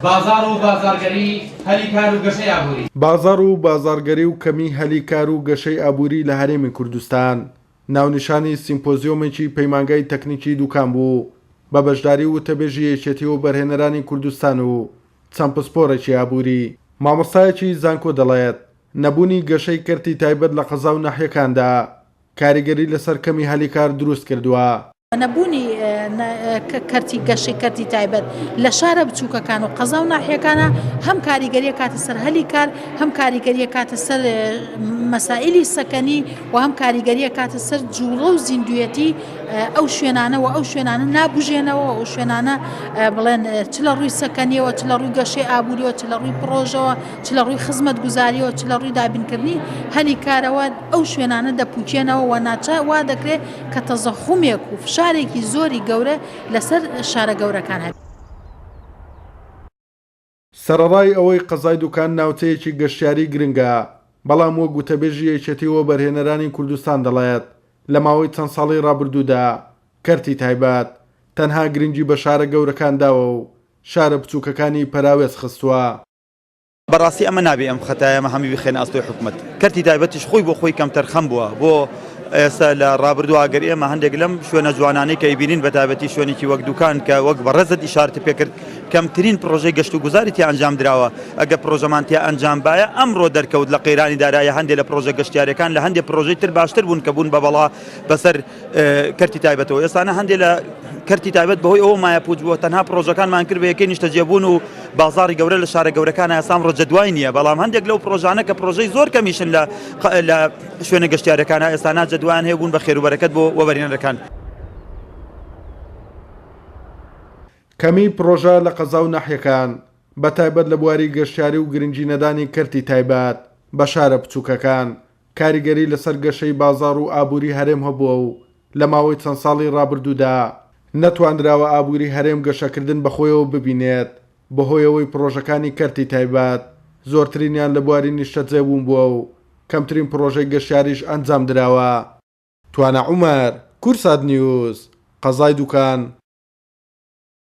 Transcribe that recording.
بازار و بازارگەری هەلی کار و گەشەی ئابووری. بازار و بازارگەری و کەمی هەلی کار و گەشەی ئابووری لە هەرێمی کوردستان ناونیشانی سیمپۆزیۆمێکی پەیمانگای تەکنیکی دووکان بوو بە بەشداری و وتەبێژی یەکێتی و بەرهێنەرانی کوردستان و چەند پسپۆڕێکی ئابووری. مامۆستایەکی زانکۆ دەڵێت نەبوونی گەشەی کەرتی تایبەت لە قەزا و ناحیەکاندا کاریگەری لەسەر کەمی هەلی کار دروست کردووە. نەبوونی کەرتی گەشەی کەرتی تایبەت لە شارە بچووکەکان و قەزا و ناحیەکانە هەم کاریگەریە کاتە سەر هەلی کار، هەم کاریگەریە کاتە سەر مەسائلی سەکەنی و هەم کاریگەریە کاتە سەر جوڵە و زیندویەتی ئەو شوێنانە و ئەو شوێنانە نابژێنەوە ئەو شوێنانە بڵێن چ لە ڕووی سەکەنیەوە، چ لە ڕووی گەشەی ئابووریەوە، چ لە ڕووی پرۆژەوە، چ لە ڕووی خزمەت گوزاریەوە، چ لە ڕووی دابینکردنی هەلی کارەوە ئەو شوێنانە دەپوکێنەوە و ناچە وا دەکرێت کە تەزەخومێک و شارێکی زۆری گەورە لەسەر شارە گەورەکان هەبێت. سەرەڕای ئەوەی قەزای دوکان ناوچەیەکی گەشتیاری گرنگە، بەڵام وەک وتەبێژی یەکێتیەوە بەرهێنەرانی کوردستان دەڵێت لە ماوەی چەند ساڵی ڕابردوودا کەرتی تایبەت تەنها گرنگی بە شارە گەورەکان داوە و شارە بچووکەکانی پەراوێز خستووە. بەڕاستی ئەمە نابێ ئەم خەتایە ئەمە هەمی بخێنە ئەستۆی حکومەت. کەرتی تایبەتیش خۆی بۆ خۆی کەم تەرخەم بووە بۆ ئێستا لە ڕابردووە ئەگەر ئێمە هەندێک لەم شوێنە جوانانەی کە ئیبینین بە تایبەتی شوێنێکی وەک دوکان کە وەک بەڕێزت ئیشارەتی پێکرد کەمترین پرۆژەی گەشت و گوزاری تیا ئەنجام درراوە. ئەگە پرۆژەمان تیا ئەنجام باە ئەمڕۆ دەرکەوت لە قەیرانی دارایە هەندێک لە پرۆژە گەشتیارەکان لە هەندێک پرۆژەی تر باشتر بوون کە بوون بە بەڵا بەسەر کەرتی تایبەتەوە. ئێستانە هەندێک لە کەرتی تایبەت بەهۆی ئەوە مایە پوچ بووە تەنها پرۆژەکانمان کرد بە یەکەی نیشتەجێبوون و بازاری گەورە لە شارە گەورەکان ئەسام ڕۆژە دوای نییە، بەڵام هەندێک لەو پرۆژانە کە پرۆژەی زۆر کەمیشن لە شوێنە گەشتیارەکانە ئێستانە جەدوان هەیە بوون بە خێروبەرەکەت بۆ وەبەرهێنەرەکان. کەمی پرۆژە لە قەزا و ناحیەکان بە تایبەت لە بواری گەشتیاری و گرنگی نەدانی کەرتی تایبەت بە شارە بچووکەکان کاریگەری لەسەر گەشەی بازار و ئابووری هەرێم هەبووە و لە ماوەی چەند ساڵی ڕابردوودا نەتواندراوە ئابووری هەرێم گەشەکردن بەخۆیەوە ببینێت بەهۆیەوەی پرۆژەکانی کەرتی تایبەت زۆرترینیان لە بواری نیشتەجێبوون بووە و کەمترین پرۆژەی گەشتیاریش ئەنجام دراوە. توانە عومەر، کوردسات نیوز، قەزای دوکان.